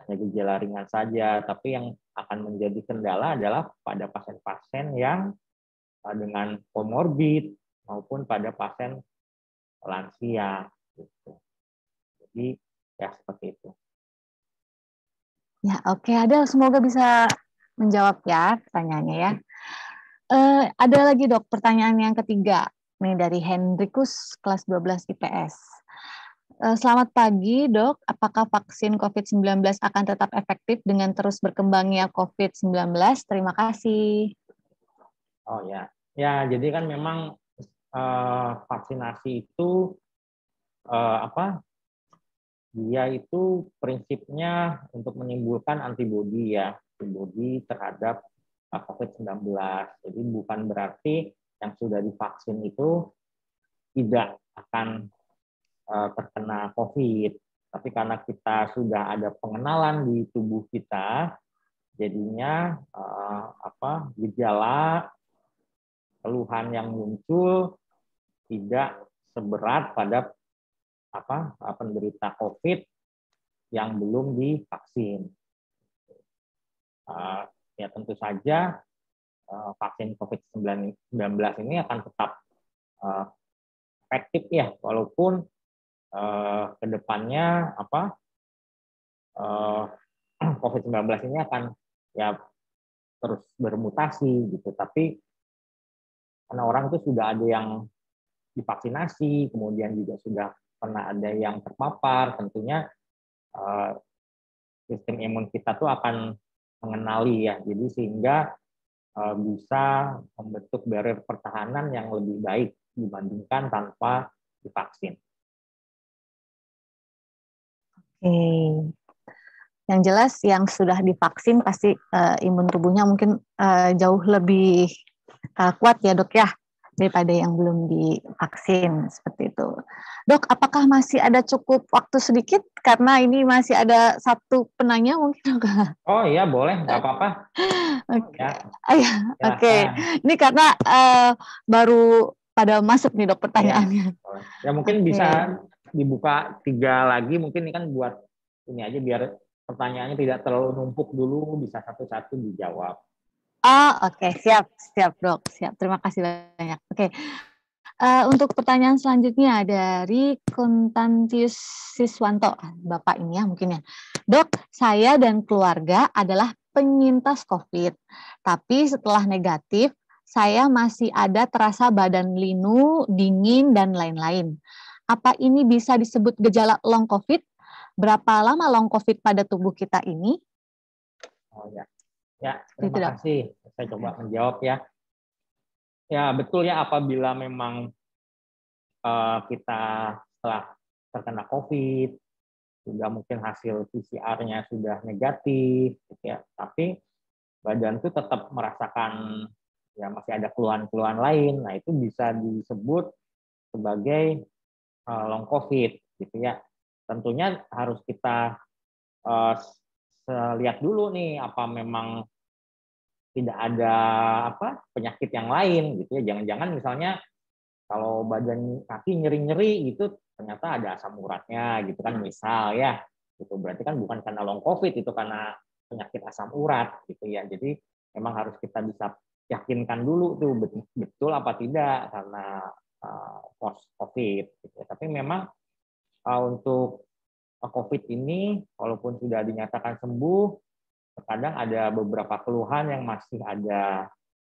hanya gejala ringan saja. Tapi yang akan menjadi kendala adalah pada pasien-pasien yang dengan komorbid maupun pada pasien lansia. Gitu. Jadi ya seperti itu. Ya oke, Adel, semoga bisa menjawab ya pertanyaannya ya. Ada lagi dok, pertanyaan yang ketiga nih dari Hendrikus kelas 12 IPS. Selamat pagi dok, apakah vaksin COVID-19 akan tetap efektif dengan terus berkembangnya COVID-19? Terima kasih. Oh ya, ya jadi kan memang vaksinasi itu dia itu prinsipnya untuk menimbulkan antibodi ya, antibodi terhadap COVID-19. Jadi bukan berarti yang sudah divaksin itu tidak akan terkena COVID. Tapi karena kita sudah ada pengenalan di tubuh kita, jadinya gejala keluhan yang muncul tidak seberat pada penderita COVID yang belum divaksin. Ya tentu saja vaksin COVID-19 ini akan tetap efektif ya, walaupun kedepannya COVID-19 ini akan ya terus bermutasi gitu. Tapi karena orang itu sudah ada yang divaksinasi, kemudian juga sudah pernah ada yang terpapar, tentunya sistem imun kita tuh akan mengenali ya, jadi sehingga bisa membentuk barrier pertahanan yang lebih baik dibandingkan tanpa divaksin. Oke, yang jelas yang sudah divaksin pasti imun tubuhnya mungkin jauh lebih kuat ya dok ya, daripada yang belum divaksin, seperti itu. Dok, apakah masih ada cukup waktu sedikit? Karena ini masih ada satu penanya mungkin, dok. Oh iya, boleh, nggak apa-apa. Oke. Oke. Ini karena baru pada masuk nih dok pertanyaannya. Ya mungkin bisa dibuka 3 lagi, mungkin ini kan buat ini aja biar pertanyaannya tidak terlalu numpuk dulu, bisa satu-satu dijawab. Oke, siap dok, siap. Terima kasih banyak. Oke, untuk pertanyaan selanjutnya dari Kontantius Siswanto, Bapak ini ya mungkin ya. Dok, saya dan keluarga adalah penyintas COVID, tapi setelah negatif, saya masih ada terasa badan linu, dingin, dan lain-lain. Apa ini bisa disebut gejala long COVID? Berapa lama long COVID pada tubuh kita ini? Oh ya. Ya, terima kasih. Saya coba menjawab ya. Ya, betul ya, apabila memang kita setelah terkena COVID, sudah mungkin hasil PCR-nya sudah negatif, gitu ya, tapi badan itu tetap merasakan ya masih ada keluhan-keluhan lain, nah itu bisa disebut sebagai long COVID, gitu ya. Tentunya harus kita lihat dulu nih, apa memang tidak ada penyakit yang lain gitu ya. Jangan-jangan misalnya kalau badan kaki nyeri-nyeri gitu ternyata ada asam uratnya gitu kan, misal ya. Itu berarti kan bukan karena long COVID, itu karena penyakit asam urat gitu ya. Jadi memang harus kita bisa yakinkan dulu tuh betul apa tidak karena post COVID gitu ya. Tapi memang untuk COVID ini walaupun sudah dinyatakan sembuh, terkadang ada beberapa keluhan yang masih ada,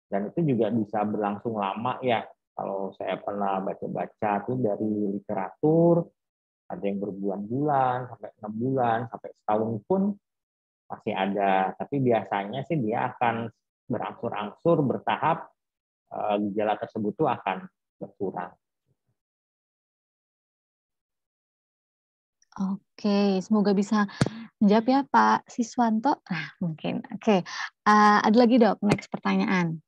dan itu juga bisa berlangsung lama ya. Kalau saya pernah baca-baca tuh dari literatur, ada yang berbulan-bulan, sampai 6 bulan, sampai setahun pun masih ada. Tapi biasanya sih dia akan berangsur-angsur, bertahap, gejala tersebut tuh akan berkurang. Oke, semoga bisa menjawab ya Pak Siswanto. Nah, mungkin. Oke, ada lagi dok, next pertanyaan.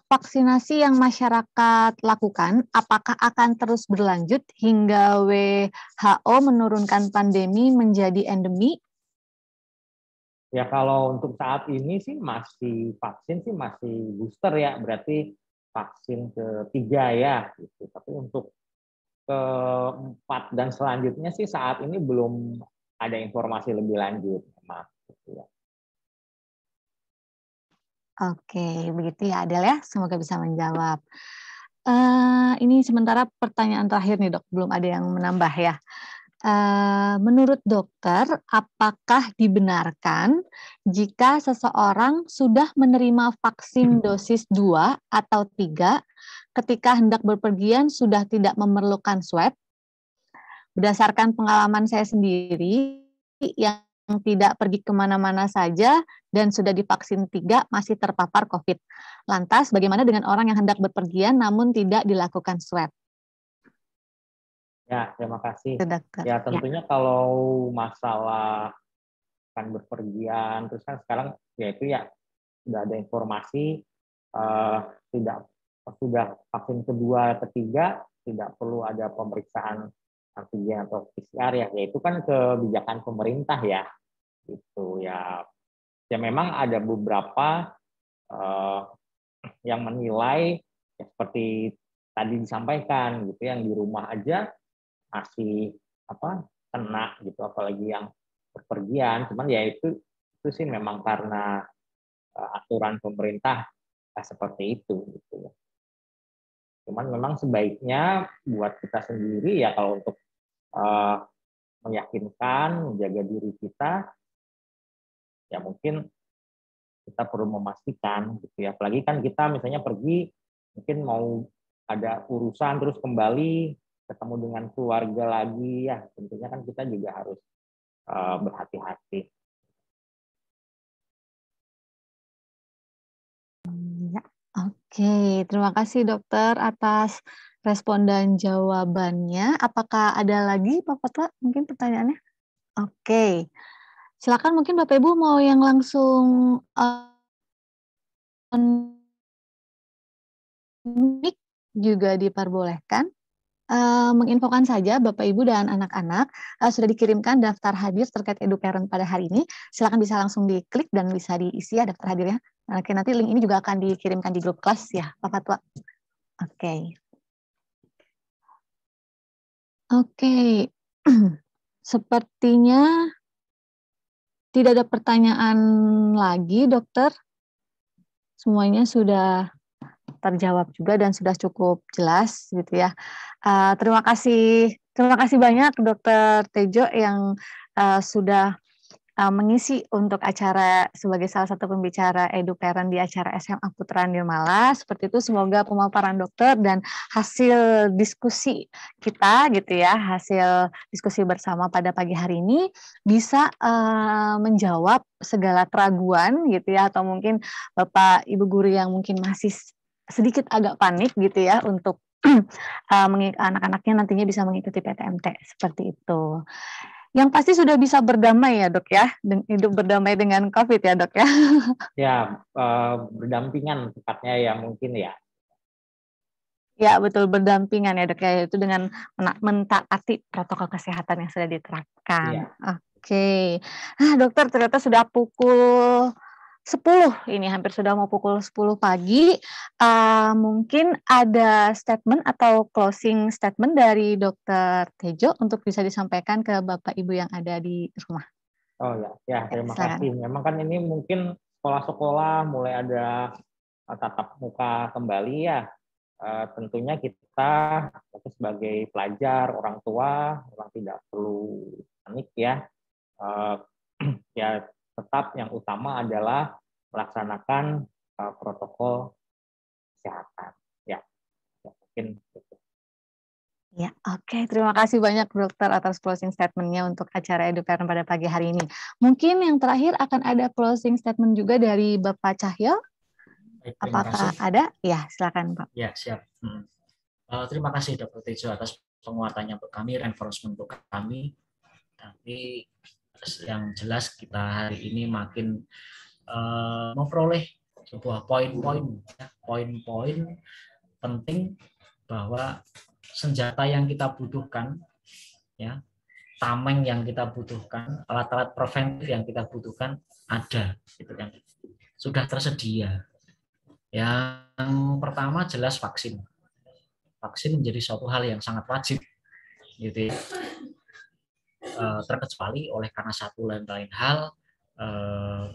Vaksinasi yang masyarakat lakukan, apakah akan terus berlanjut hingga WHO menurunkan pandemi menjadi endemi? Ya kalau untuk saat ini sih masih vaksin sih masih booster ya, berarti vaksin ketiga ya. Gitu. Tapi untuk keempat dan selanjutnya sih saat ini belum ada informasi lebih lanjut. Gitu ya. Oke, begitu ya Adel ya. Semoga bisa menjawab. Ini sementara pertanyaan terakhir nih dok, belum ada yang menambah ya. menurut dokter, apakah dibenarkan jika seseorang sudah menerima vaksin dosis 2 atau 3 ketika hendak berpergian sudah tidak memerlukan swab? Berdasarkan pengalaman saya sendiri yang tidak pergi kemana-mana saja dan sudah divaksin 3 masih terpapar COVID. Lantas bagaimana dengan orang yang hendak berpergian namun tidak dilakukan swab? Ya, terima kasih. Dokter. Ya, tentunya kalau masalah akan berpergian, terus kan sekarang yaitu ya sudah ada informasi tidak sudah vaksin kedua, ketiga tidak perlu ada pemeriksaan antigen atau PCR ya, yaitu kan kebijakan pemerintah ya, itu ya. Ya memang ada beberapa yang menilai ya, seperti tadi disampaikan gitu, yang di rumah aja masih kena gitu, apalagi yang berpergian. Cuman ya itu sih memang karena aturan pemerintah seperti itu gitu. Cuman memang sebaiknya buat kita sendiri ya, kalau untuk meyakinkan menjaga diri kita ya mungkin kita perlu memastikan gitu ya. Apalagi kan kita misalnya pergi mungkin mau ada urusan terus kembali ketemu dengan keluarga lagi ya, tentunya kan kita juga harus berhati-hati. Ya, oke, terima kasih dokter atas respon dan jawabannya. Apakah ada lagi Pak Fatwa mungkin pertanyaannya? Oke, silakan mungkin Bapak Ibu mau yang langsung mic juga diperbolehkan. Menginfokan saja Bapak Ibu dan anak-anak sudah dikirimkan daftar hadir terkait EduParent pada hari ini. Silakan bisa langsung diklik dan bisa diisi ya daftar hadirnya. Oke, nanti link ini juga akan dikirimkan di grup kelas ya Pak Fatwa. Oke. Oke. Sepertinya tidak ada pertanyaan lagi, dokter. Semuanya sudah terjawab juga dan sudah cukup jelas gitu ya. Terima kasih banyak Dokter Tejo yang sudah mengisi untuk acara sebagai salah satu pembicara EduParent di acara SMA Putra Nirmala. Seperti itu, semoga pemaparan dokter dan hasil diskusi kita gitu ya, hasil diskusi bersama pada pagi hari ini bisa menjawab segala keraguan gitu ya, atau mungkin Bapak Ibu guru yang mungkin masih sedikit agak panik gitu ya untuk anak-anaknya nantinya bisa mengikuti PTMT seperti itu. Yang pasti sudah bisa berdamai ya dok ya, hidup berdamai dengan COVID ya dok ya. Ya, berdampingan tepatnya ya mungkin ya. Ya betul, berdampingan ya dok ya, itu dengan mentaati protokol kesehatan yang sudah diterapkan. Ya. Oke. Nah dokter, ternyata sudah pukul 10, ini hampir sudah mau pukul 10 pagi. Mungkin ada statement atau closing statement dari Dokter Tejo untuk bisa disampaikan ke Bapak Ibu yang ada di rumah. Oh ya terima kasih. Memang kan ini mungkin sekolah-sekolah mulai ada tatap muka kembali ya. Tentunya kita sebagai pelajar, orang tua, orang tidak perlu panik ya. Ya tetap yang utama adalah melaksanakan protokol kesehatan. Ya mungkin gitu. Ya, oke. Terima kasih banyak dokter atas closing statement-nya untuk acara EduParent pada pagi hari ini. Mungkin yang terakhir akan ada closing statement juga dari Bapak Cahyo. Baik, apakah ada? Ya, silakan Pak. Ya, siap. Terima kasih Dr. Tejo atas penguatannya untuk kami, reinforcement untuk kami. Tapi yang jelas kita hari ini makin memperoleh sebuah poin-poin penting bahwa senjata yang kita butuhkan, ya, tameng yang kita butuhkan, alat-alat preventif yang kita butuhkan ada, gitu kan, sudah tersedia. Yang pertama jelas vaksin. Vaksin menjadi suatu hal yang sangat wajib, gitu ya. Terkecuali oleh karena satu lain hal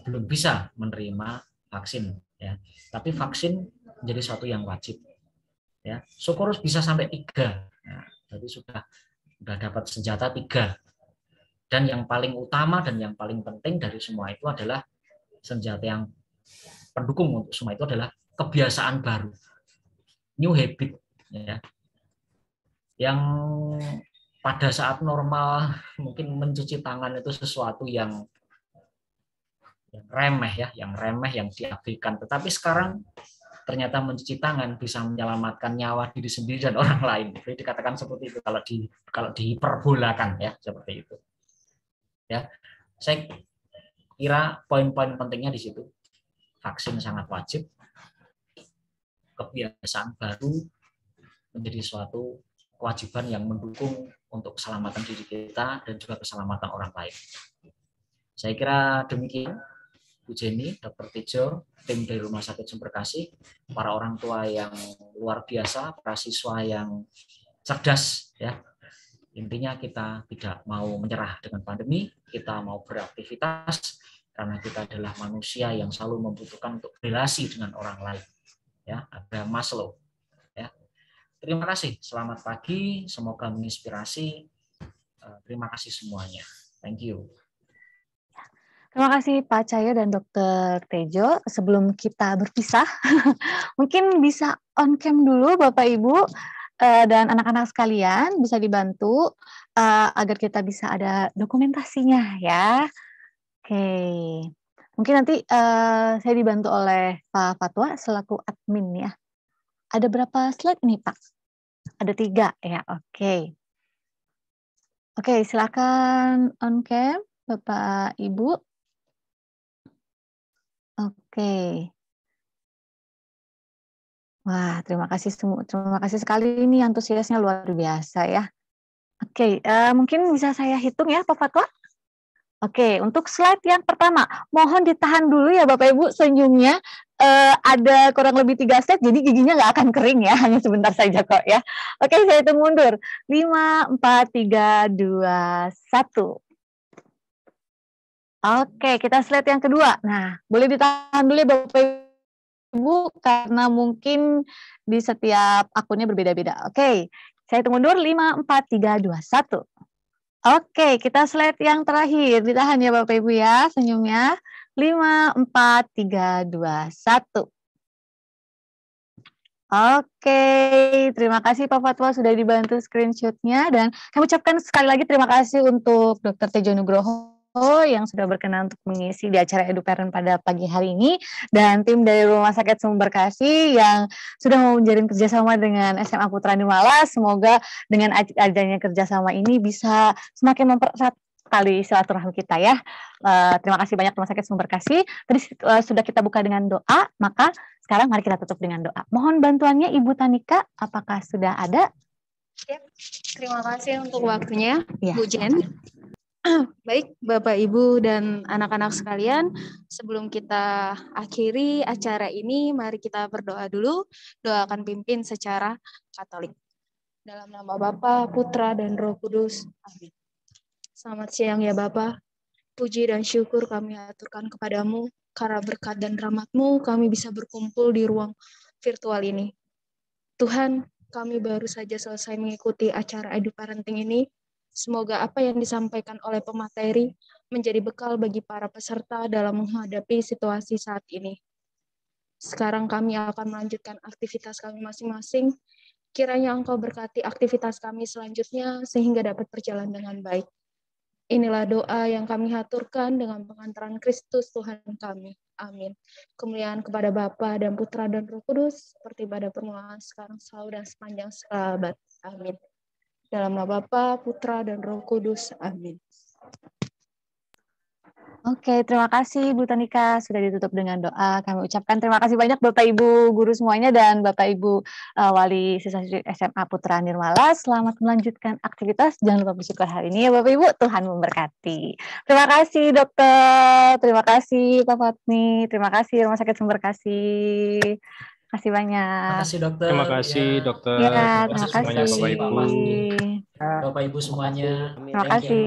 belum bisa menerima vaksin ya, tapi vaksin menjadi suatu yang wajib ya. Syukur bisa sampai 3 ya, jadi sudah Udah dapat senjata 3. Dan yang paling utama dan yang paling penting dari semua itu adalah senjata yang pendukung untuk semua itu adalah kebiasaan baru, new habit, ya, yang pada saat normal mungkin mencuci tangan itu sesuatu yang remeh, ya, yang remeh, yang diabaikan. Tetapi sekarang ternyata mencuci tangan bisa menyelamatkan nyawa diri sendiri dan orang lain. Jadi dikatakan seperti itu kalau dihiperbolakan, ya, seperti itu. Ya, saya kira poin-poin pentingnya di situ. Vaksin sangat wajib, kebiasaan baru menjadi suatu kewajiban yang mendukung untuk keselamatan diri kita dan juga keselamatan orang lain. Saya kira demikian, Bu Jenny, Dr. Tejo, tim dari Rumah Sakit Sumber Kasih, para orang tua yang luar biasa, para siswa yang cerdas, ya. Intinya kita tidak mau menyerah dengan pandemi, kita mau beraktivitas karena kita adalah manusia yang selalu membutuhkan untuk relasi dengan orang lain. Ya, ada Maslow. Ya. Terima kasih, selamat pagi, semoga menginspirasi. Terima kasih semuanya. Thank you. Terima kasih Pak Cahyo dan Dr. Tejo. Sebelum kita berpisah, mungkin bisa on cam dulu Bapak Ibu dan anak-anak sekalian, bisa dibantu agar kita bisa ada dokumentasinya, ya. Oke, mungkin nanti saya dibantu oleh Pak Fatwa selaku admin, ya. Ada berapa slide nih Pak? Ada 3, ya. Oke. Oke, silakan on cam Bapak Ibu. Oke. Wah, terima kasih sekali, ini antusiasnya luar biasa, ya. Oke, mungkin bisa saya hitung ya Pak Fatwa. Oke, untuk slide yang pertama, mohon ditahan dulu ya Bapak Ibu senyumnya. Ada kurang lebih 3 slide, jadi giginya nggak akan kering ya, hanya sebentar saja kok ya. Oke, saya hitung mundur. 5, 4, 3, 2, 1. Oke, kita slide yang kedua. Nah, boleh ditahan dulu ya Bapak Ibu, karena mungkin di setiap akunnya berbeda-beda. Oke, saya hitung mundur, 5, 4, 3, 2, 1. Oke, kita slide yang terakhir. Ditahan ya Bapak Ibu ya, senyumnya. 5, 4, 3, 2, 1. Oke, terima kasih Pak Fatwa sudah dibantu screenshot-nya. Dan kami ucapkan sekali lagi terima kasih untuk Dr. Tejo Nugroho yang sudah berkenan untuk mengisi di acara EduParent pada pagi hari ini, dan tim dari Rumah Sakit Sumber Kasih yang sudah mau menjalin kerjasama dengan SMA Putra Nirmala. Semoga dengan adanya kerjasama ini bisa semakin mempererat tali silaturahmi kita, ya. Terima kasih banyak Rumah Sakit Sumber Kasih. Tadi sudah kita buka dengan doa, maka sekarang mari kita tutup dengan doa. Mohon bantuannya Ibu Tanika, apakah sudah ada? Ya, terima kasih untuk waktunya, Ya. Bu Jen. Baik, Bapak, Ibu, dan anak-anak sekalian, sebelum kita akhiri acara ini, mari kita berdoa dulu. Doakan pimpin secara Katolik. Dalam nama Bapa, Putra, dan Roh Kudus. Amin. Selamat siang ya Bapa. Puji dan syukur kami aturkan kepadamu, karena berkat dan rahmat-Mu kami bisa berkumpul di ruang virtual ini. Tuhan, kami baru saja selesai mengikuti acara EduParenting ini. Semoga apa yang disampaikan oleh pemateri menjadi bekal bagi para peserta dalam menghadapi situasi saat ini. Sekarang kami akan melanjutkan aktivitas kami masing-masing. Kiranya Engkau berkati aktivitas kami selanjutnya sehingga dapat berjalan dengan baik. Inilah doa yang kami haturkan dengan pengantaran Kristus Tuhan kami. Amin. Kemuliaan kepada Bapa dan Putra dan Roh Kudus, seperti pada permulaan, sekarang, selalu, dan sepanjang segala abad. Amin. Dalam nama Bapa, Putra, dan Roh Kudus. Amin. Oke, terima kasih Bu Tanika sudah ditutup dengan doa. Kami ucapkan terima kasih banyak Bapak Ibu guru semuanya dan Bapak Ibu wali siswa SMA Putra Nirmala. Selamat melanjutkan aktivitas. Jangan lupa bersyukur hari ini ya Bapak Ibu. Tuhan memberkati. Terima kasih Dokter. Terima kasih Pak Fatmi. Terima kasih Rumah Sakit Sumber Kasih. Terima kasih banyak. Terima kasih Dokter. Terima kasih Dokter. Ya, Terima kasih terima semuanya kasih. Bapak Ibu. Bapak Ibu semuanya. Terima kasih.